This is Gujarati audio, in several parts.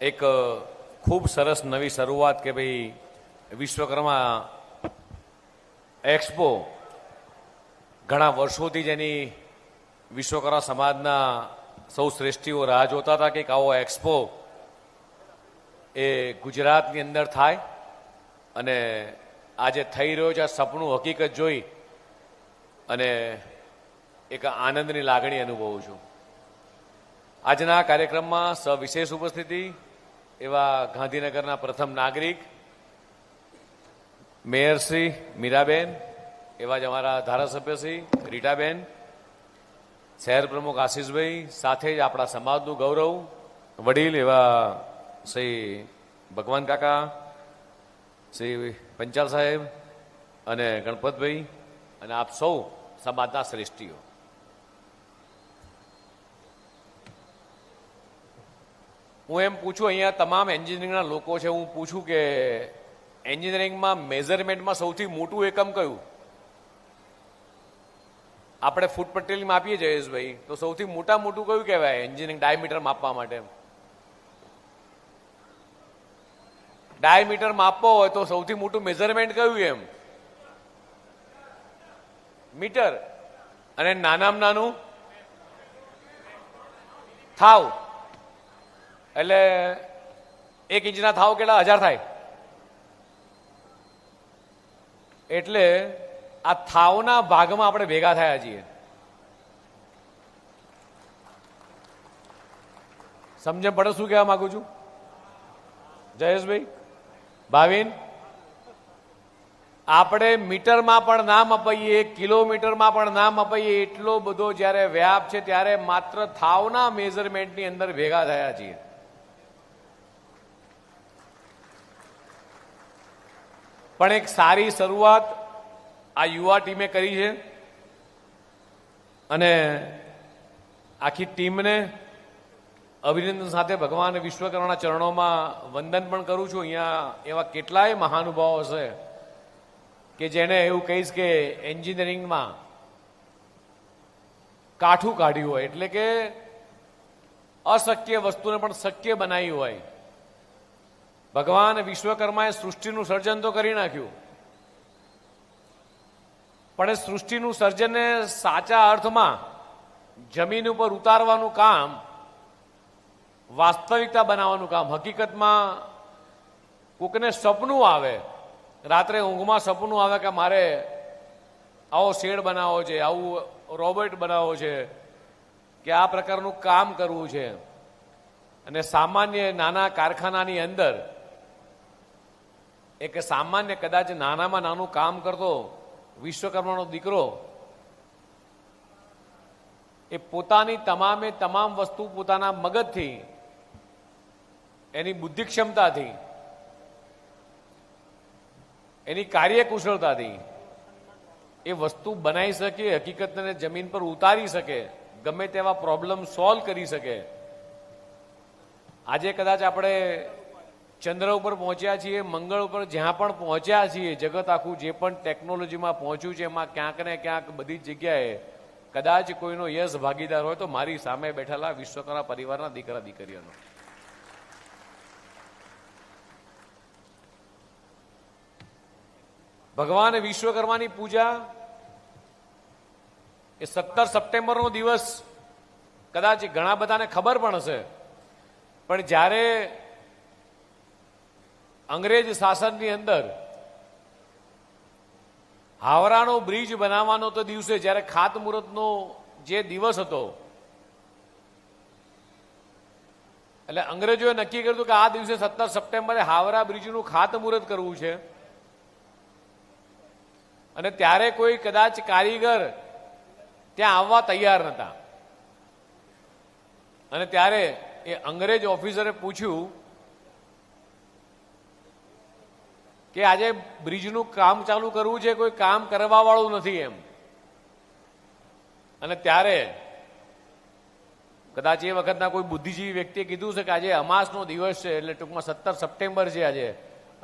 એક ખૂબ સરસ નવી શરૂઆત કે ભાઈ વિશ્વકર્મા એક્સપો ઘણા વર્ષોથી જેની વિશ્વકર્મા સમાજના સૌ શ્રેષ્ઠીઓ રાહ જોતા હતા કે આવો એક્સપો એ ગુજરાતની અંદર થાય અને આજે થઈ રહ્યો છે આ સપનું હકીકત જોઈ અને એક આનંદની લાગણી અનુભવું છું. આજના કાર્યક્રમમાં સવિશેષ ઉપસ્થિતિ એવા ગાંધીનગરના પ્રથમ નાગરિક મેયર શ્રી મીરાબેન, એવા જ અમારા ધારાસભ્યશ્રી રીટાબેન, શહેર પ્રમુખ આશીષભાઈ, સાથે જ આપણા સમાજનું ગૌરવ વડીલ એવા શ્રી ભગવાન કાકા, શ્રી પંચાલ સાહેબ અને ગણપતભાઈ અને આપ સૌ સમાજના શ્રેષ્ઠીઓ. હું એમ પૂછું, અહીંયા તમામ એન્જિનિયરિંગના લોકો છે, હું પૂછું કે એન્જિનિયરિંગમાં મેઝરમેન્ટમાં સૌથી મોટું એકમ કયું? આપણે ફૂટ પટ્ટીલ માપીએ જયેશભાઈ, તો સૌથી મોટું કયું કહેવાય એન્જિનિયરિંગ ડાયામીટર માપવા માટે? ડાયામીટર માપવો હોય તો સૌથી મોટું મેઝરમેન્ટ કયું? એમ મીટર. અને નાનામાં નાનું થાવ. એટલે 1 ઇંચના થાવ કેટલા? 1000 થાય. એટલે આ થાવના ભાગમાં આપણે ભેગા થયા છીએ. સમજણ પડે શું કહેવા માંગુ છું? જયેશભાઈ, ભાવિન, આપણે મીટરમાં પણ ના મપાઈએ, કિલોમીટરમાં પણ ના મપાઈએ, એટલો બધો જ્યારે વ્યાપ છે ત્યારે માત્ર થાવના મેઝરમેન્ટની અંદર ભેગા થયા છીએ. પણ એક સારી શરૂઆત આ યુવા ટીમે કરી છે અને આખી ટીમને અભિનંદન સાથે ભગવાન વિશ્વકર્માના ચરણોમાં વંદન પણ કરું છું. અહીંયા એવા કેટલાય મહાનુભાવો હશે કે જેને એવું કહીશ કે એન્જિનિયરિંગમાં કાઠું કાઢ્યું હોય, એટલે કે અશક્ય વસ્તુને પણ શક્ય બનાવી હોય. ભગવાન વિશ્વકર્માએ સૃષ્ટિનું સર્જન તો કરી નાખ્યું, પણ એ સૃષ્ટિનું સર્જનને સાચા અર્થમાં જમીન ઉપર ઉતારવાનું કામ, વાસ્તવિકતા બનાવવાનું કામ. હકીકતમાં કોકને સપનું આવે, રાત્રે ઊંઘમાં સપનું આવે કે મારે આવો શેડ બનાવવો છે, આવું રોબોટ બનાવવો છે, કે આ પ્રકારનું કામ કરવું છે. અને સામાન્ય નાના કારખાનાની અંદર એક સામાન્ય કદાચ નાનામાં નાનું કામ કરતો વિશ્વકર્માનો દીકરો એ પોતાની તમામ વસ્તુ પોતાના મગજથી, એની બુદ્ધિ ક્ષમતાથી, એની કાર્યકુશળતાથી એ વસ્તુ બનાવી શકે, હકીકતને જમીન પર ઉતારી શકે, ગમે તેવા પ્રોબ્લેમ સોલ્વ કરી શકે. આજે કદાચ આપણે ચંદ્ર ઉપર પહોંચ્યા છીએ, મંગળ ઉપર જ્યાં પણ પહોંચ્યા છીએ, જગત આખું જે પણ ટેકનોલોજીમાં પહોંચ્યું છે એમાં ક્યાંક ને ક્યાંક બધી જ જગ્યાએ કદાચ કોઈનો યશ ભાગીદાર હોય તો મારી સામે બેઠેલા વિશ્વકર્મા પરિવારના દીકરા દીકરીઓનો. ભગવાન વિશ્વકર્માની પૂજા એ 17 સપ્ટેમ્બરનો દિવસ કદાચ ઘણા બધાને ખબર પણ હશે, પણ જ્યારે અંગ્રેજ શાસનની અંદર હાવરાનો બ્રિજ બનાવવાનો તો દિવસે, જ્યારે ખાતમુહૂર્તનો જે દિવસ હતો, એટલે અંગ્રેજોએ નક્કી કર્યું કે આ દિવસે 17 સપ્ટેમ્બરે હાવરા બ્રિજનું ખાતમુહૂર્ત કરવું છે. અને ત્યારે કોઈ કદાચ કારીગર ત્યાં આવવા તૈયાર નહોતા. અને ત્યારે એ અંગ્રેજ ઓફિસરે પૂછ્યું કે આજે બ્રિજનું કામ ચાલુ કરવું છે, કોઈ કામ કરવા વાળું નથી એમ. અને ત્યારે કદાચ એ વખતના કોઈ બુદ્ધિજીવી વ્યક્તિએ કીધું છે કે આજે અમાસનો દિવસ છે, એટલે ટૂંકમાં 17 સપ્ટેમ્બર છે આજે,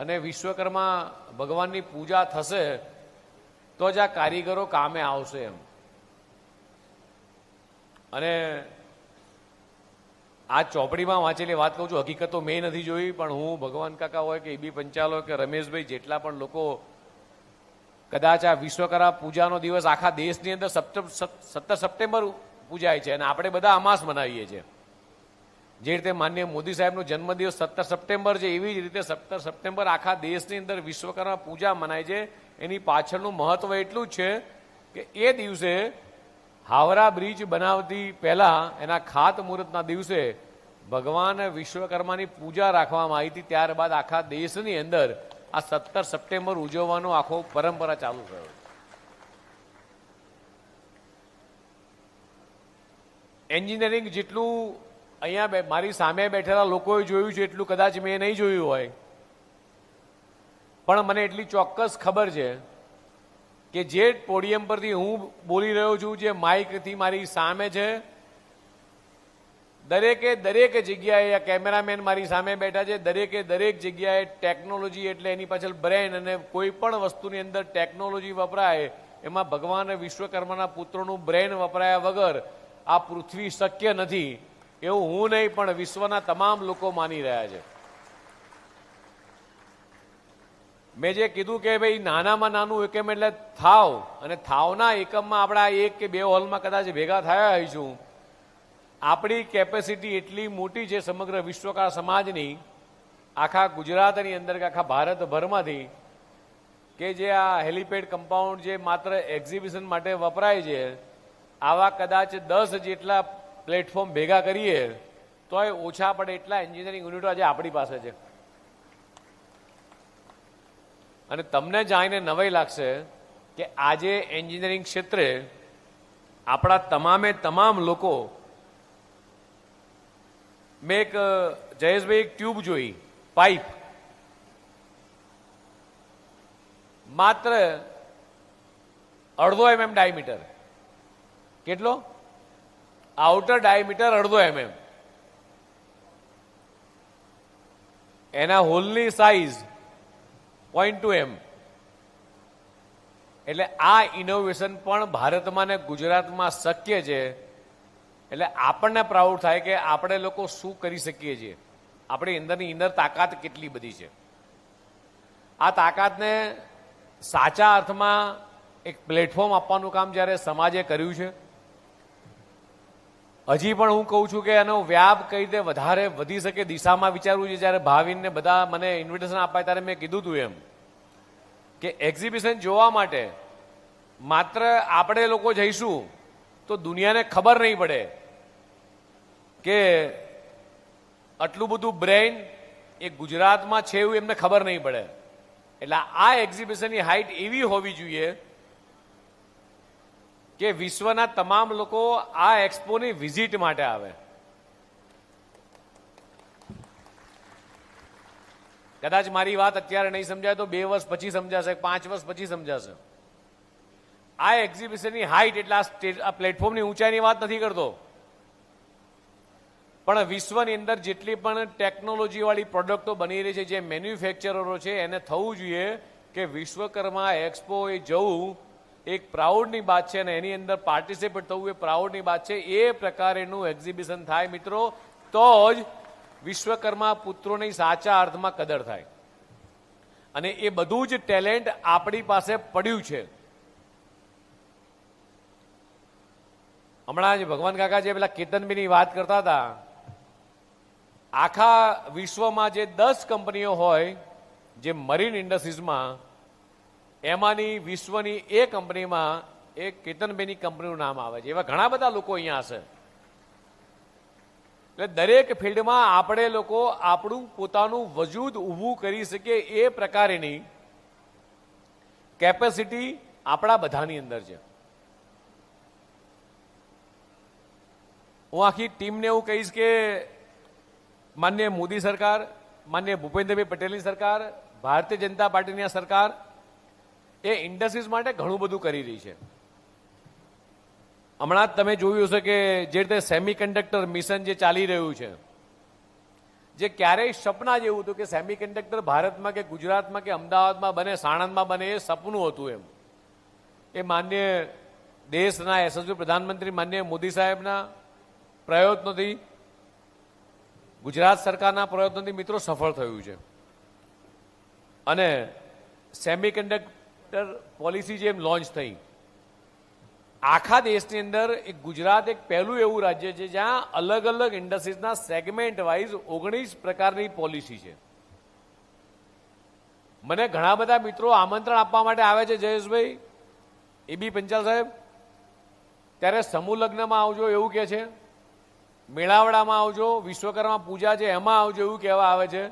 અને વિશ્વકર્મા ભગવાનની પૂજા થશે તો જ આ કારીગરો કામે આવશે એમ. અને આ ચોપડીમાં વાંચેલી વાત કહું છું, હકીકત તો મેં નથી જોઈ, પણ હું ભગવાન કાકા હોય કે એબી પંચાલ હોય કે રમેશભાઈ, જેટલા પણ લોકો કદાચ આ વિશ્વકર્મા પૂજાનો દિવસ આખા દેશની અંદર 17 સપ્ટેમ્બર પૂજાય છે અને આપણે બધા અમાસ મનાવીએ છીએ. જે રીતે માનનીય મોદી સાહેબનો જન્મદિવસ 17 સપ્ટેમ્બર છે, એવી જ રીતે 17 સપ્ટેમ્બર આખા દેશની અંદર વિશ્વકર્મા પૂજા મનાય છે. એની પાછળનું મહત્વ એટલું જ છે કે એ દિવસે હાવરા બ્રિજ બનાવતી પહેલા એના ખાતમુહૂર્તના દિવસે ભગવાન વિશ્વકર્માની પૂજા રાખવામાં આવી હતી. ત્યારબાદ આખા દેશની અંદર આ 17 સપ્ટેમ્બર ઉજવવાનો આખો પરંપરા ચાલુ થયો. એન્જિનિયરિંગ જેટલું અહીંયા મારી સામે બેઠેલા લોકોએ જોયું છે એટલું કદાચ મેં નહીં જોયું હોય, પણ મને એટલી ચોક્કસ ખબર છે કે જે પોડિયમ પરથી હું બોલી રહ્યો છું, જે માઇકથી મારી સામે છે, દરેક જગ્યાએ આ કેમેરામેન મારી સામે બેઠા છે, દરેક જગ્યાએ ટેકનોલોજી એટલે એની પાછળ બ્રેન, અને કોઈ પણ વસ્તુની અંદર ટેકનોલોજી વપરાય એમાં ભગવાન વિશ્વકર્માના પુત્રોનું બ્રેન વપરાયા વગર આ પૃથ્વી શક્ય નથી, એવું હું નહીં પણ વિશ્વના તમામ લોકો માની રહ્યા છે. મેં જે કીધું કે ભાઈ નાનામાં નાનું એકમ એટલે થાવ, અને થાવના એકમમાં આપણા 1 કે 2 હોલમાં કદાચ ભેગા થયા હોઈશું. આપણી કેપેસિટી એટલી મોટી છે સમગ્ર વિશ્વકર્મા સમાજની, આખા ગુજરાતની અંદર કે આખા ભારતભરમાંથી, કે જે આ હેલિપેડ કમ્પાઉન્ડ જે માત્ર એક્ઝિબિશન માટે વપરાય છે, આવા કદાચ 10 જેટલા પ્લેટફોર્મ ભેગા કરીએ તોય ઓછા પડે એટલા એન્જિનિયરિંગ યુનિટો આજે આપણી પાસે છે. અને તમને જાણીને નવાઈ લાગશે કે આજે એન્જિનિયરિંગ ક્ષેત્રે આપણા તમામ લોકો, મેં એક જયેશભાઈ એક ટ્યુબ જોઈ, પાઇપ, માત્ર 1/2 mm ડાયમીટર. કેટલો? Outer diameter 1/2 mm. એના હોલની સાઇઝ 0.2 mm. એટલે આ ઇનોવેશન પણ ભારતમાં ને ગુજરાતમાં શક્ય છે. એટલે આપણને પ્રાઉડ થાય કે આપણે લોકો શું કરી શકીએ છીએ, આપણી અંદરની ઇનર તાકાત કેટલી બધી છે. આ તાકાતને સાચા અર્થમાં એક પ્લેટફોર્મ આપવાનું કામ જ્યારે સમાજે કર્યું છે, હજી પણ હું કહું છું કે એનો વ્યાપ કઈ રીતે વધારે વધી શકે દિશામાં વિચારવું છે. જ્યારે ભાવિનને બધા મને ઇન્વિટેશન આપાય ત્યારે મેં કીધું હતું એમ કે એક્ઝિબિશન જોવા માટે માત્ર આપણે લોકો જઈશું તો દુનિયાને ખબર નહીં પડે કે આટલું બધું બ્રેઇન એ ગુજરાતમાં છે, એવું એમને ખબર નહીં પડે. એટલે આ એક્ઝિબિશનની હાઇટ એવી હોવી જોઈએ કે વિશ્વના તમામ લોકો આ એક્સપોની વિઝિટ માટે આવે. કદાચ મારી વાત અત્યારે નહીં સમજાય તો 2 વર્ષ પછી સમજાશે, 5 વર્ષ પછી સમજાશે. આ એક્ઝિબિશનની હાઇટ એટલે આ પ્લેટફોર્મની ઊંચાઈની વાત નથી કરતો, પણ વિશ્વની અંદર જેટલી પણ ટેકનોલોજીવાળી પ્રોડક્ટો બની રહી છે, જે મેન્યુફેક્ચરરો છે, એને થવું જોઈએ કે વિશ્વકર્મા એક્સપો એ જવું એક પ્રાઉડની વાત છે, અને એની અંદર પાર્ટિસિપેટ થવું એ પ્રાઉડની વાત છે. એ પ્રકારેનું એક્ઝિબિશન થાય મિત્રો, તો જ વિશ્વકર્મા પુત્રોની સાચા અર્થમાં કદર થાય. અને એ બધું જ ટેલેન્ટ આપણી પાસે પડ્યું છે. હમણાં જ ભગવાન કાકા જે પેલા કેતનબીની વાત કરતા હતા, આખા વિશ્વમાં જે 10 કંપનીઓ હોય જે મરીન ઇન્ડસ્ટ્રીઝમાં, એમાંની વિશ્વની એ કંપનીમાં એક કેતનબેની કંપનીનું નામ આવે છે. એવા ઘણા બધા લોકો અહીંયા હશે. એટલે દરેક ફિલ્ડમાં આપણે લોકો આપણું પોતાનું વજૂદ ઊભું કરી શકીએ એ પ્રકારેની કેપેસિટી આપણા બધાની અંદર છે. હું આખી ટીમને એવું કહીશ કે માનનીય મોદી સરકાર, માનનીય ભૂપેન્દ્રભાઈ પટેલની સરકાર, ભારતીય જનતા પાર્ટીની સરકાર એ ઇન્ડસ્ટ્રીઝ માટે ઘણું બધું કરી રહી છે. હમણાં જ તમે જોયું હશે કે જે રીતે સેમિકન્ડક્ટર મિશન જે ચાલી રહ્યું છે, જે ક્યારેય સપના જેવું હતું કે સેમિકન્ડક્ટર ભારતમાં કે ગુજરાતમાં કે અમદાવાદમાં બને, સાણંદમાં બને, એ સપનું હતું. એમ એ માનનીય દેશના યશસ્વી પ્રધાનમંત્રી માનનીય મોદી સાહેબના પ્રયત્નોથી ગુજરાત સરકારના પ્રયત્નોથી મિત્રો સફળ થયું છે અને સેમિકન્ડક્ટર પોલિસી જેમ લોન્ચ થઈ, આખા દેશની અંદર એક ગુજરાત એક પહેલું એવું રાજ્ય છે જ્યાં અલગ અલગ ઇન્ડસ્ટ્રીઝના સેગમેન્ટ વાઇઝ 19 પ્રકારની પોલિસી છે. મને ઘણા બધા મિત્રો આમંત્રણ આપવા માટે આવે છે, જયેશભાઈ, એબી પંચાલ સાહેબ, ત્યારે સમૂહ લગ્નમાં આવજો એવું કહે છે, મેળાવડામાં આવજો, વિશ્વકર્મા પૂજા છે એમાં આવજો એવું કહેવા આવે છે.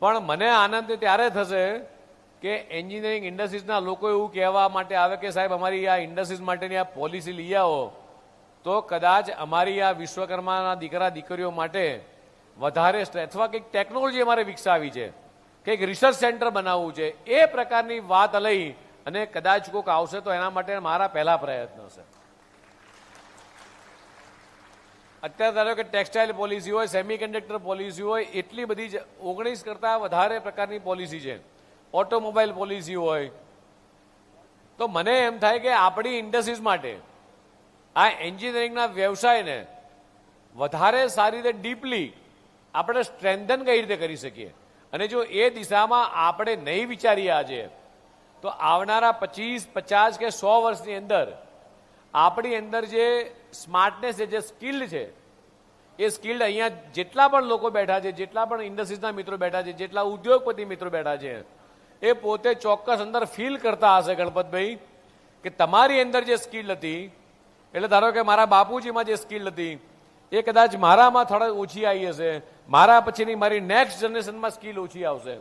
પણ મને આનંદ ત્યારે થશે કે એન્જિનિયરિંગ ઇન્ડસ્ટ્રીઝના લોકો એવું કહેવા માટે આવે કે સાહેબ અમારી આ ઇન્ડસ્ટ્રીઝ માટેની આ પોલિસી લઈ આવો તો કદાચ અમારી આ વિશ્વકર્માના દીકરા દીકરીઓ માટે વધારે અથવા કંઈક ટેકનોલોજી અમારે વિકસાવી છે, કંઈક રિસર્ચ સેન્ટર બનાવવું છે, એ પ્રકારની વાત લઈ અને કદાચ કોઈક આવશે તો એના માટે મારા પહેલા પ્રયત્ન છે. અત્યારે ધારો કે ટેક્સટાઇલ પોલિસી હોય, સેમિકન્ડક્ટર પોલિસી હોય, એટલી બધી 19 કરતાં વધારે પ્રકારની પોલિસી છે, ઓટોમોબાઈલ પોલિસી હોય. તો મને એમ થાય કે આપણી ઇન્ડસ્ટ્રીઝ માટે આ એન્જિનિયરિંગના વ્યવસાયને વધારે સારી રીતે ડીપલી આપણે સ્ટ્રેન્થન કઈ રીતે કરી શકીએ. અને જો એ દિશામાં આપણે નહીં વિચારીએ આજે, તો આવનારા 25, 50 કે 100 વર્ષની અંદર આપણી અંદર જે સ્માર્ટનેસ છે, જે સ્કિલ્ડ છે, એ સ્કિલ્ડ અહીંયા જેટલા પણ લોકો બેઠા છે, જેટલા પણ ઇન્ડસ્ટ્રીઝના મિત્રો બેઠા છે, જેટલા ઉદ્યોગપતિ મિત્રો બેઠા છે, એ પોતે ચોક્કસ અંદર ફીલ કરતા હશે ગણપતભાઈ કે તમારી અંદર જે સ્કિલ હતી, એટલે ધારો કે મારા બાપુજીમાં જે સ્કિલ હતી એ કદાચ મારામાં થોડા ઓછી આવી હશે, મારા પછીની મારી નેક્સ્ટ જનરેશનમાં સ્કિલ ઓછી આવશે.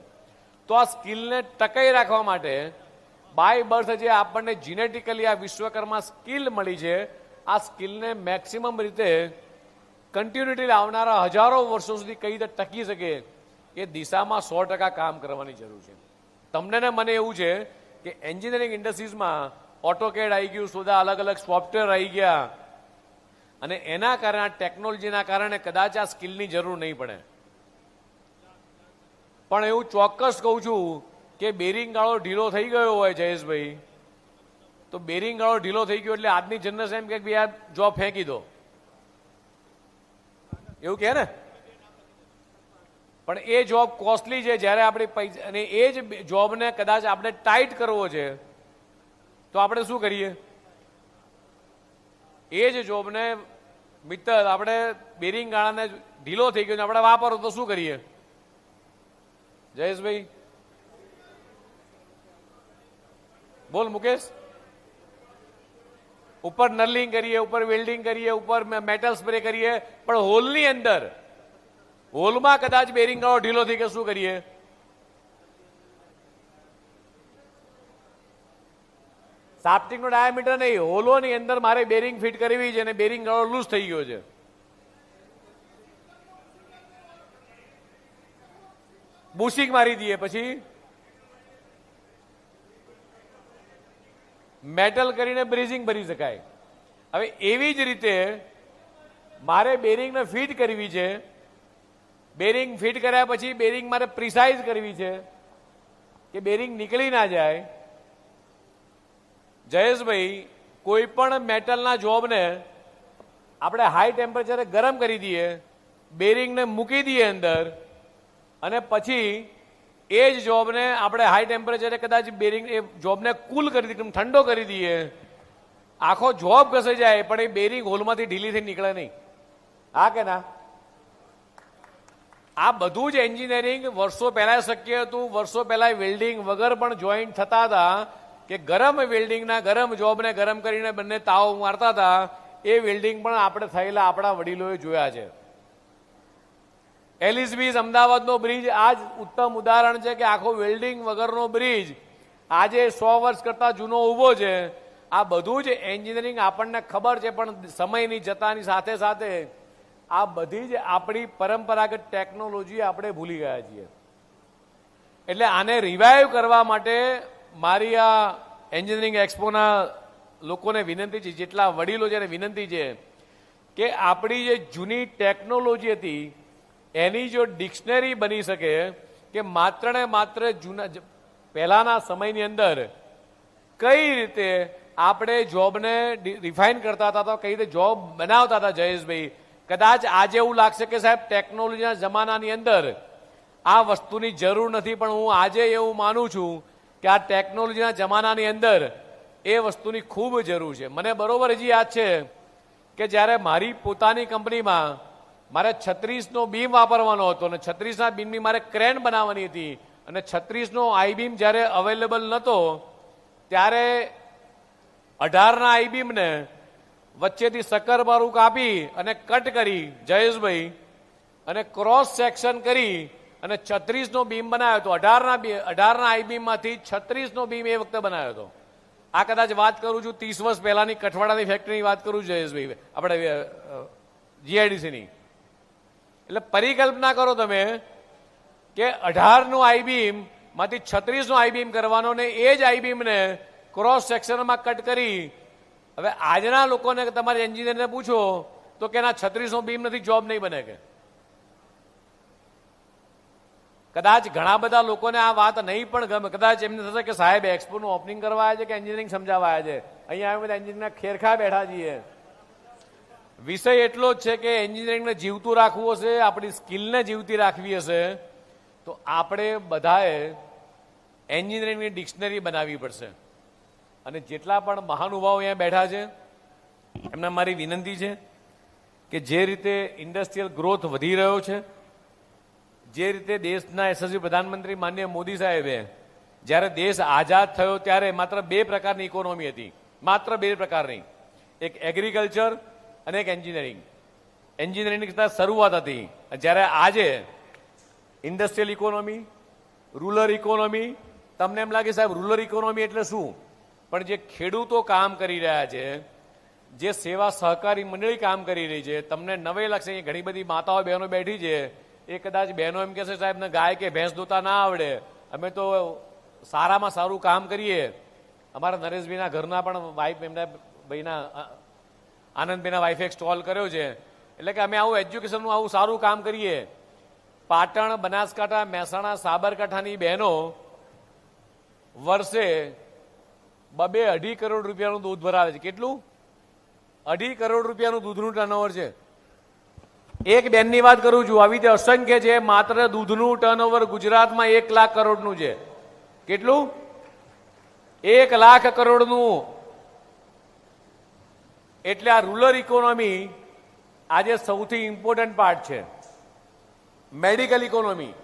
તો આ સ્કિલને ટકાઈ રાખવા માટે બાય બર્થ જે આપણને જીનેટિકલી આ વિશ્વકર્મા સ્કિલ મળી છે, આ સ્કિલને મેક્સિમમ રીતે કન્ટિન્યુટી આવનારા હજારો વર્ષો સુધી કઈ રીતે ટકી શકે એ દિશામાં 100% કામ કરવાની જરૂર છે. તમને ને મને એવું છે કે એન્જિનિયરિંગ ઇન્ડસ્ટ્રીઝમાં ઓટોકેડ આવી ગયું, સુધા અલગ અલગ સોફ્ટવેર આવી ગયા અને એના કારણે ટેકનોલોજીના કારણે કદાચ આ સ્કિલની જરૂર નહીં પડે. પણ એવું ચોક્કસ કહું છું કે બેરિંગ ગાળો ઢીલો થઈ ગયો હોય જયેશભાઈ, તો બેરિંગ ગાળો ઢીલો થઈ ગયો એટલે આજની જનરેશન એમ કે ભાઈ આ જોબ ફેંકી દો, એવું કહે ને. પણ એ જોબ કોસ્ટલી છે, જ્યારે આપણે પૈસા અને એ જ જોબને કદાચ આપણે ટાઈટ કરવો છે તો આપણે શું કરીએ? એ જ જોબને મિત્ર આપણે બેરિંગ ગાળાને ઢીલો થઈ ગયો આપણે વાપરો તો શું કરીએ જયેશભાઈ? બોલ મુકેશ. ઉપર નર્લિંગ કરીએ, ઉપર વેલ્ડિંગ કરીએ, ઉપર મેટલ સ્પ્રે કરીએ, પણ હોલની અંદર, હોલમાં કદાચ બેરિંગ ગાળો ઢીલો થઈ ગયો શું કરીએ? શાફ્ટિંગનો ડાયામીટર નહીં, હોલોની અંદર મારે બેરિંગ ફિટ કરવી છે અને બેરિંગ ગાળો લૂઝ થઈ ગયો છે. બુશિંગ મારી દઈએ, પછી મેટલ કરીને બ્રેઝિંગ ભરી શકાય. હવે એવી જ રીતે મારે બેરિંગને ફિટ કરવી છે, બેરિંગ ફિટ કર્યા પછી બેરિંગ મારે પ્રિસાઇઝ કરવી છે કે બેરિંગ નીકળી ના જાય. જયેશભાઈ, કોઈ પણ મેટલના જોબને આપણે હાઈ ટેમ્પરેચરે ગરમ કરી દઈએ, બેરિંગને મૂકી દઈએ અંદર, અને પછી એ જ જોબને આપણે હાઈ ટેમ્પરેચરે કદાચ બેરિંગ એ જોબને કૂલ કરી દઈએ, ઠંડો કરી દઈએ, આખો જોબ ઘસાઈ જાય પણ એ બેરિંગ હોલમાંથી ઢીલી થઈ નીકળે નહીં. હા કે ના? આ બધું જ એન્જિનિયરિંગ વર્ષો પહેલા શક્ય હતું. વર્ષો પહેલા વેલ્ડિંગ વગર પણ જોઈન્ટ થતા હતા કે ગરમ વેલ્ડિંગના ગરમ જોબને ગરમ કરીને બંને તાવ મારતા હતા. એ વેલ્ડિંગ પણ આપણે થયેલા આપણા વડીલોએ જોયા છે. એલિઝબીઝ અમદાવાદનો બ્રિજ આ જ ઉત્તમ ઉદાહરણ છે કે આખો વેલ્ડિંગ વગરનો બ્રિજ આજે 100 વર્ષ કરતા જૂનો ઊભો છે. આ બધું જ એન્જિનિયરિંગ આપણને ખબર છે, પણ સમયની જતાની સાથે સાથે આ બધી જ આપણી પરંપરાગત ટેકનોલોજી આપણે ભૂલી ગયા છીએ. એટલે આને રિવાઇવ કરવા માટે મારી આ એન્જિનિયરિંગ એક્સપોના લોકોને વિનંતી છે, જેટલા વડીલો છે એને વિનંતી છે કે આપણી જે જૂની ટેકનોલોજી હતી એની જો ડિક્શનરી બની શકે કે માત્ર ને માત્ર જૂના પહેલાના સમયની અંદર કઈ રીતે આપણે જોબને રિફાઇન કરતા હતા, કઈ રીતે જોબ બનાવતા હતા જયેશભાઈ, કદાચ આજે એવું લાગશે કે સાહેબ ટેકનોલોજીના જમાનાની અંદર આ વસ્તુની જરૂર નથી, પણ હું આજે એવું માનું છું કે આ ટેકનોલોજીના જમાનાની અંદર એ વસ્તુની ખૂબ જરૂર છે. મને બરોબર હજી યાદ છે કે જ્યારે મારી પોતાની કંપનીમાં મારે 36નો બીમ વાપરવાનો હતો અને 36ના બીમની મારે ક્રેન બનાવવાની હતી અને 36નો આઈ બીમ જ્યારે અવેલેબલ નહોતો ત્યારે 18ના આઈ બીમને વચ્ચેથી સક્કરબારું કાપી અને કટ કરી જયેશભાઈ અને ક્રોસ સેક્શન કરી અને 36નો બીમ બનાવ્યો હતો. 18ના આઈ બીમમાંથી 36નો બીમ એ વખતે બનાવ્યો હતો. આ કદાચ વાત કરું છું 30 વર્ષ પહેલાની કઠવાડાની ફેક્ટરીની વાત કરું છું જયેશભાઈ, આપણે જીઆઈડીસીની. એટલે પરિકલ્પના કરો તમે કે 18નું આઈ બીમ માંથી 36નો આઈ બીમ કરવાનો ને એ જ આઈ બીમને ક્રોસ સેક્શનમાં કટ કરી. હવે આજના લોકોને તમારે એન્જિનિયરને પૂછો તો કે ના 36નો બીમ નથી, જોબ નહીં બને કે. કદાચ ઘણા બધા લોકોને આ વાત નહીં પણ ગમે. કદાચ એમને થશે કે સાહેબ એક્સપોનું ઓપનિંગ કરવા આવ્યા છે કે એન્જિનિયરિંગ સમજાવવા આવ્યા છે. અહીંયા અમે બધા એન્જિનિયરના ખેરખા બેઠા છીએ. વિષય એટલો જ છે કે એન્જિનિયરિંગને જીવતું રાખવું હશે, આપણી સ્કિલને જીવતી રાખવી હશે તો આપણે બધાએ એન્જિનિયરિંગની ડિક્શનરી બનાવવી પડશે. અને જેટલા પણ મહાનુભાવો અહીંયા બેઠા છે એમને મારી વિનંતી છે કે જે રીતે ઇન્ડસ્ટ્રીયલ ગ્રોથ વધી રહ્યો છે, જે રીતે દેશના યશસ્વી પ્રધાનમંત્રી માનનીય મોદી સાહેબે જ્યારે દેશ આઝાદ થયો ત્યારે માત્ર 2 પ્રકારની ઇકોનોમી હતી, માત્ર 2 પ્રકારની, એક એગ્રીકલ્ચર અને એક એન્જિનિયરિંગ. એન્જિનિયરિંગની શરૂઆત હતી. જ્યારે આજે ઇન્ડસ્ટ્રીયલ ઇકોનોમી, રૂરલ ઇકોનોમી, તમને એમ લાગે સાહેબ રૂરલ ઇકોનોમી એટલે શું, પણ જે ખેડૂતો કામ કરી રહ્યા છે, જે સેવા સહકારી મંડળી કામ કરી રહી છે, તમને નવે લાગશે. ઘણી બધી માતાઓ બહેનો બેઠી છે, એ કદાચ બહેનો એમ કહેશે સાહેબ ને ગાય કે ભેંસ દોતા ના આવડે, અમે તો સારામાં સારું કામ કરીએ. અમારા નરેશભાઈના ઘરના પણ વાઈફ, એમના ભાઈના આનંદભાઈના વાઈફે એક સ્ટોલ કર્યો છે. એટલે કે અમે આવું એજ્યુકેશનનું આવું સારું કામ કરીએ. પાટણ, બનાસકાંઠા, મહેસાણા, સાબરકાંઠાની બહેનો વર્ષે 2-2.5 કરોડ રૂપિયાનું દૂધ ભરાવે છે. કેટલું? 2.5 કરોડ રૂપિયાનું દૂધનું ટર્નઓવર છે. એક બેનની વાત કરું છું, આવી રીતે અસંખ્ય છે. માત્ર દૂધનું ટર્નઓવર ગુજરાતમાં 1 લાખ કરોડનું છે. કેટલું? 1 લાખ કરોડનું. એટલે આ રૂરલ ઇકોનોમી આજે સૌથી ઇમ્પોર્ટન્ટ પાર્ટ છે. મેડિકલ ઇકોનોમી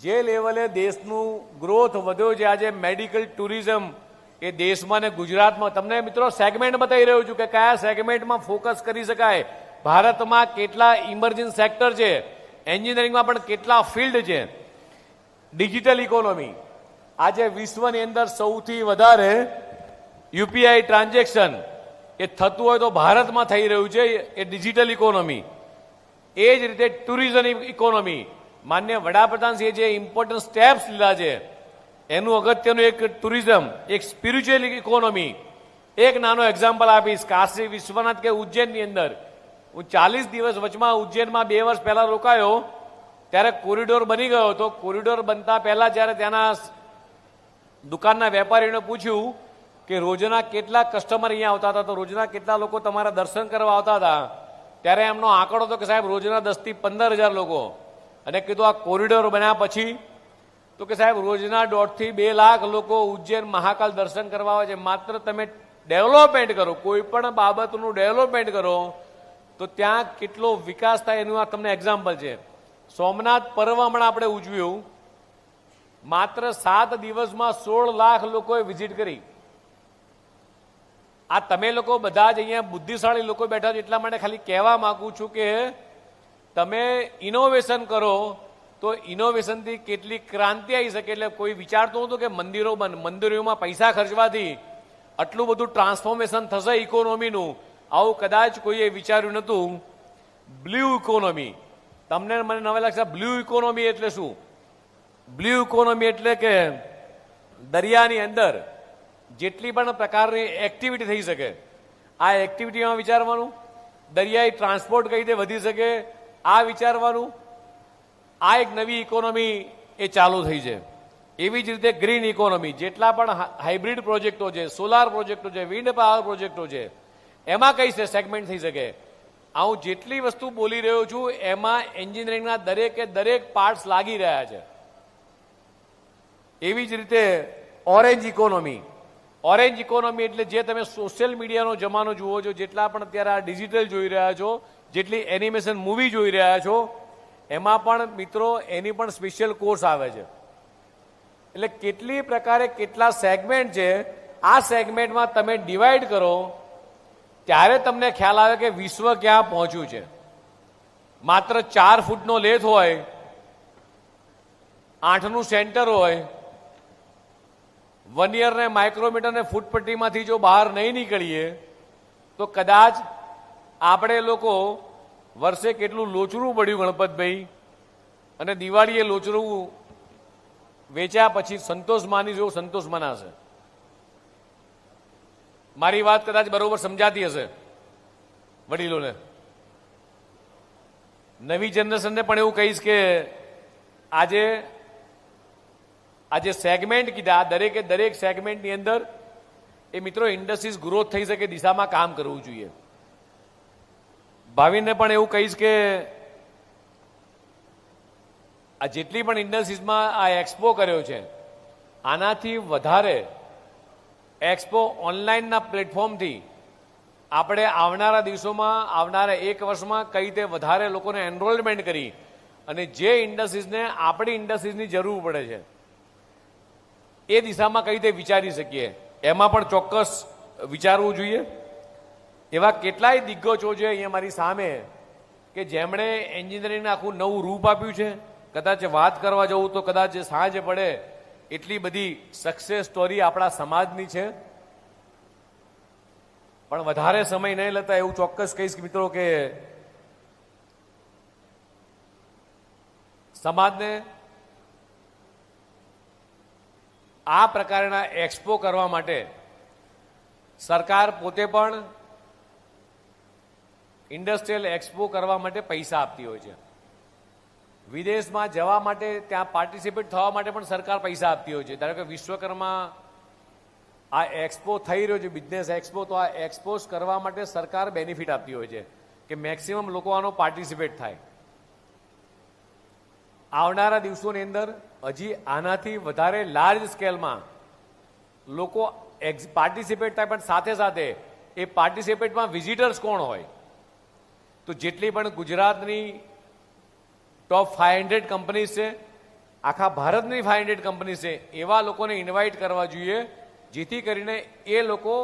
જે લેવલે દેશનું ગ્રોથ વધ્યો છે, આજે મેડિકલ ટુરિઝમ એ દેશમાં ને ગુજરાતમાં, તમને મિત્રો સેગમેન્ટ બતાવી રહ્યો છું કે કયા સેગમેન્ટમાં ફોકસ કરી શકાય. ભારતમાં કેટલા ઇમર્જિંગ સેક્ટર છે, એન્જિનિયરિંગમાં પણ કેટલા ફિલ્ડ છે. ડિજિટલ ઇકોનોમી આજે વિશ્વની અંદર સૌથી વધારે યુપીઆઈ ટ્રાન્ઝેક્શન એ થતું હોય તો ભારતમાં થઈ રહ્યું છે, એ ડિજિટલ ઇકોનોમી. એ જ રીતે ટુરિઝમ ઇકોનોમી, માન્ય વડાપ્રધાનશ્રીએ જે ઇમ્પોર્ટન્ટ સ્ટેપ્સ લીધા છે એનું અગત્યનું એક ટુરિઝમ, એક સ્પિરિચ્યુઅલ ઇકોનોમી. એક નાનો એક્ઝામ્પલ આપીશ. કાશી વિશ્વનાથ કે ઉજ્જૈનની અંદર હું 40 દિવસ વચમાં ઉજ્જૈનમાં 2 વર્ષ પહેલા રોકાયો ત્યારે કોરિડોર બની ગયો હતો. કોરિડોર બનતા પહેલા જ્યારે ત્યાંના દુકાનના વેપારીઓને પૂછ્યું કે રોજના કેટલા કસ્ટમર અહીંયા આવતા હતા, તો રોજના કેટલા લોકો તમારા દર્શન કરવા આવતા હતા, ત્યારે એમનો આંકડો હતો કે સાહેબ રોજના 10 થી 15,000 લોકો. અને કીધું આ કોરિડોર બન્યા પછી તો કે સાહેબ રોજના 1.5 થી 2 લાખ લોકો ઉજ્જૈન મહાકાલ દર્શન કરવા આવે છે. માત્ર તમે ડેવલપમેન્ટ કરો, કોઈ પણ બાબતનું ડેવલપમેન્ટ કરો તો ત્યાં કેટલો વિકાસ થાય એનું આ તમને એક્ઝામ્પલ છે. સોમનાથ પર્વ હમણાં આપણે ઉજવ્યું, માત્ર 7 દિવસમાં 16 લાખ લોકોએ વિઝિટ કરી. આ તમે લોકો બધા જ અહીંયા બુદ્ધિશાળી લોકો બેઠા છો એટલા માટે ખાલી કહેવા માંગુ છું કે તમે ઇનોવેશન કરો તો ઇનોવેશનથી કેટલી ક્રાંતિ આવી શકે. એટલે કોઈ વિચારતું હતું કે મંદિરોમાં પૈસા ખર્ચવાથી આટલું બધું ટ્રાન્સફોર્મેશન થશે ઇકોનોમીનું, આવું કદાચ કોઈએ વિચાર્યું નહોતું. બ્લુ ઇકોનોમી, તમને મને નવે લાગશે બ્લુ ઇકોનોમી એટલે શું? બ્લુ ઇકોનોમી એટલે કે દરિયાની અંદર જેટલી પણ પ્રકારની એક્ટિવિટી થઈ શકે આ એક્ટિવિટીમાં વિચારવાનું, દરિયાઈ ટ્રાન્સપોર્ટ કઈ રીતે વધી શકે આ વિચારવાનું. આ એક નવી ઇકોનોમી એ ચાલુ થઈ છે. એવી જ રીતે ગ્રીન ઇકોનોમી, જેટલા પણ હાઇબ્રિડ પ્રોજેક્ટો છે, સોલાર પ્રોજેક્ટો છે, વિન્ડ પાવર પ્રોજેક્ટો છે, એમાં કઈ સેગમેન્ટ થઈ શકે. હું જેટલી વસ્તુ બોલી રહ્યો છું એમાં એન્જિનિયરિંગના દરેકે દરેક પાર્ટ્સ લાગી રહ્યા છે. એવી જ રીતે ઓરેન્જ ઇકોનોમી એટલે જે તમે સોશિયલ મીડિયાનો જમાનો જુઓ છો, જેટલા પણ અત્યારે આ ડિજિટલ જોઈ રહ્યા છો, જેટલી એનિમેશન મૂવી જોઈ રહ્યા છો, એમાં પણ મિત્રો એની પણ સ્પેશિયલ કોર્સ આવે છે. એટલે કેટલી પ્રકારે કેટલા સેગમેન્ટ છે, આ સેગમેન્ટમાં તમે ડિવાઈડ કરો ત્યારે તમને ખ્યાલ આવે કે વિશ્વ ક્યાં પહોંચ્યું છે. માત્ર 4 ફૂટનો લેથ હોય, 8નું સેન્ટર હોય, વનિયર ને માઇક્રોમીટર ને ફૂટપટ્ટીમાંથી જો બહાર નહીં નીકળીએ તો કદાચ આપણે લોકો વર્ષે કેટલું લોચરું પડ્યું ગણપતભાઈ, અને દિવાળીએ લોચરું વેચ્યા પછી સંતોષ માની જેવો સંતોષ મનાશે. મારી વાત કદાચ બરોબર સમજાતી હશે વડીલોને. નવી જનરેશનને પણ એવું કહીશ કે આજે સેગમેન્ટ કીધા, દરેકે દરેક સેગમેન્ટની અંદર એ મિત્રો ઇન્ડસ્ટ્રીઝ ગ્રોથ થઈ શકે દિશામાં કામ કરવું જોઈએ. ભાવિનને પણ એવું કહીશ કે આ જેટલી પણ ઇન્ડસ્ટ્રીઝમાં આ એક્સપો કર્યો છે, આનાથી વધારે એક્સપો ઓનલાઈનના પ્લેટફોર્મથી આપણે આવનારા દિવસોમાં, આવનારા 1 વર્ષમાં કઈ રીતે વધારે લોકોને એનરોલમેન્ટ કરી અને જે ઇન્ડસ્ટ્રીઝને આપણી ઇન્ડસ્ટ્રીઝની જરૂર પડે છે એ દિશામાં કઈ રીતે વિચારી શકીએ, એમાં પણ ચોક્કસ વિચારવું જોઈએ. એવા કેટલાય દિગ્ગજો છે અહીંયા મારી સામે કે જેમણે એન્જિનિયરિંગને આખું નવું રૂપ આપ્યું છે. કદાચ વાત કરવા જવું તો કદાચ સાંજ પડે એટલી બધી સક્સેસ સ્ટોરી આપણા સમાજની છે. પણ વધારે સમય નહીં લેતા એવું ચોક્કસ કહીશ મિત્રો કે સમાજને આ પ્રકારના એક્સપો કરવા માટે સરકાર પોતે પણ ઇન્ડસ્ટ્રીયલ એક્સપો કરવા માટે પૈસા આપતી હોય છે. વિદેશમાં જવા માટે, ત્યાં પાર્ટિસિપેટ થવા માટે પણ સરકાર પૈસા આપતી હોય છે. ધારો કે વિશ્વકર્મા આ એક્સપો થઈ રહ્યો છે, બિઝનેસ એક્સપો, તો આ એક્સપોઝ કરવા માટે સરકાર બેનિફિટ આપતી હોય છે કે મેક્સિમમ લોકો આનો પાર્ટિસિપેટ થાય. આવનારા દિવસોની અંદર હજી આનાથી વધારે લાર્જ સ્કેલમાં લોકો પાર્ટિસિપેટ થાય, પણ સાથે સાથે એ પાર્ટિસિપેટમાં વિઝિટર્સ કોણ હોય, તો જેટલી પણ ગુજરાતની ટોપ 500 કંપનીઝ છે, આખા ભારતની 500 કંપનીઝ છે, એવા લોકોને ઇન્વાઇટ કરવા જોઈએ, જેથી કરીને એ લોકો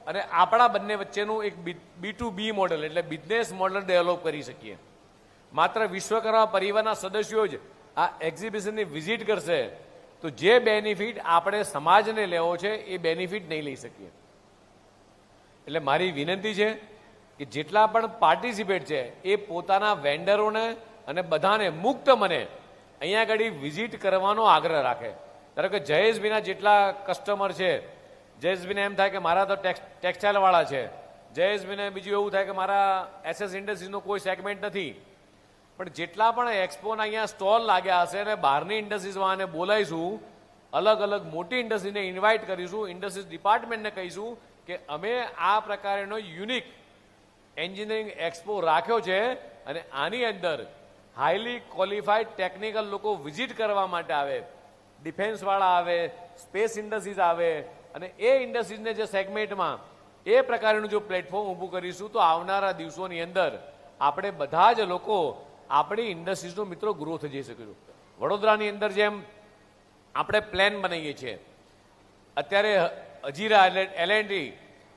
અને આપણા બંને વચ્ચેનું એક B2B મોડલ એટલે બિઝનેસ મોડલ ડેવલપ કરી શકીએ. માત્ર વિશ્વકર્મા પરિવારના સદસ્યો જ આ એક્ઝિબિશનની વિઝિટ કરશે તો જે બેનિફિટ આપણે સમાજને લેવો છે એ બેનિફિટ નહીં લઈ શકીએ. એટલે મારી વિનંતી છે કે જેટલા પણ પાર્ટિસિપેટ છે એ પોતાના વેન્ડરોને અને બધાને મુક્ત મને અહીંયા આગળ વિઝિટ કરવાનો આગ્રહ રાખે. ધારો કે જયેશભાઈના જેટલા કસ્ટમર છે, જયેશભાઈને એમ થાય કે મારા તો ટેક્સટાઇલવાળા છે, જયેશભાઈને બીજું એવું થાય કે મારા SS ઇન્ડસ્ટ્રીઝનો કોઈ સેગમેન્ટ નથી, પણ જેટલા પણ એક્સપોના અહીંયા સ્ટોલ લાગ્યા હશે અને બહારની ઇન્ડસ્ટ્રીઝવાળાને બોલાવીશું, અલગ અલગ મોટી ઇન્ડસ્ટ્રીને ઇન્વાઇટ કરીશું, ઇન્ડસ્ટ્રીઝ ડિપાર્ટમેન્ટને કહીશું કે અમે આ પ્રકારનો યુનિક એન્જિનિયરિંગ એક્સપો રાખ્યો છે અને આની અંદર હાઈલી ક્વોલિફાઈડ ટેકનિકલ લોકો વિઝિટ કરવા માટે આવે, ડિફેન્સવાળા આવે, સ્પેસ ઇન્ડસ્ટ્રીઝ આવે, અને એ ઇન્ડસ્ટ્રીઝને જે સેગમેન્ટમાં એ પ્રકારનું જો પ્લેટફોર્મ ઊભું કરીશું તો આવનારા દિવસોની અંદર આપણે બધા જ લોકો આપણી ઇન્ડસ્ટ્રીઝનો મિત્રો ગ્રોથ જઈ શકીશું. વડોદરાની અંદર જેમ આપણે પ્લેન બનાવીએ છીએ, અત્યારે હજીરા L&T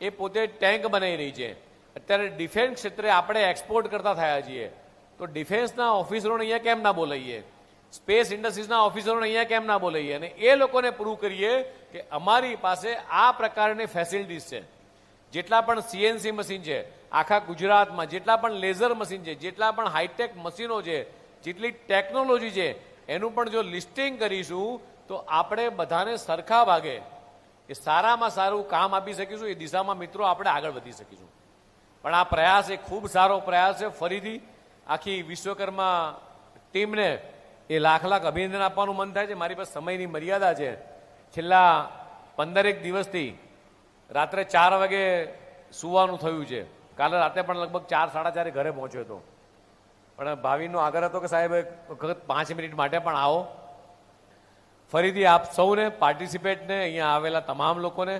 એ પોતે ટેન્ક બનાવી રહી છે. અત્યારે ડિફેન્સ ક્ષેત્રે આપણે એક્સપોર્ટ કરતા થયા છીએ, તો ડિફેન્સના ઓફિસરોને અહીંયા કેમ ના બોલાવીએ, સ્પેસ ઇન્ડસ્ટ્રીઝના ઓફિસરોને અહીંયા કેમ ના બોલાવીએ અને એ લોકોને પ્રૂવ કરીએ કે અમારી પાસે આ પ્રકારની ફેસિલિટીઝ છે. જેટલા પણ CNC મશીન છે આખા ગુજરાતમાં, જેટલા પણ લેઝર મશીન છે, જેટલા પણ હાઈટેક મશીનો છે, જેટલી ટેકનોલોજી છે, એનું પણ જો લિસ્ટિંગ કરીશું તો આપણે બધાને સરખા ભાગે એ સારામાં સારું કામ આપી શકીશું. એ દિશામાં મિત્રો આપણે આગળ વધી શકીશું. પણ આ પ્રયાસ એ ખૂબ સારો પ્રયાસ છે. ફરીથી આખી વિશ્વકર્મા ટીમને એ લાખ લાખ અભિનંદન આપવાનું મન થાય છે. મારી પાસે સમયની મર્યાદા છે. છેલ્લા 15 દિવસથી રાત્રે 4 વાગે સુવાનું થયું છે. કાલે રાતે પણ લગભગ 4-4:30 ઘરે પહોંચ્યો હતો. પણ ભાવિનનો આગ્રહ હતો કે સાહેબ એક વખત 5 મિનિટ માટે પણ આવો. ફરીથી આપ સૌને, પાર્ટિસિપેટને, અહીંયા આવેલા તમામ લોકોને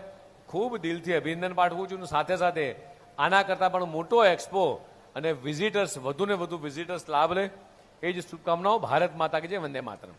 ખૂબ દિલથી અભિનંદન પાઠવું છું. સાથે સાથે આના કરતાં પણ મોટો એક્સપો અને વિઝિટર્સ, વધુને વધુ વિઝિટર્સ લાભ લે એ જ શુભકામનાઓ. ભારત માતા કી જય. વંદે માતરમ.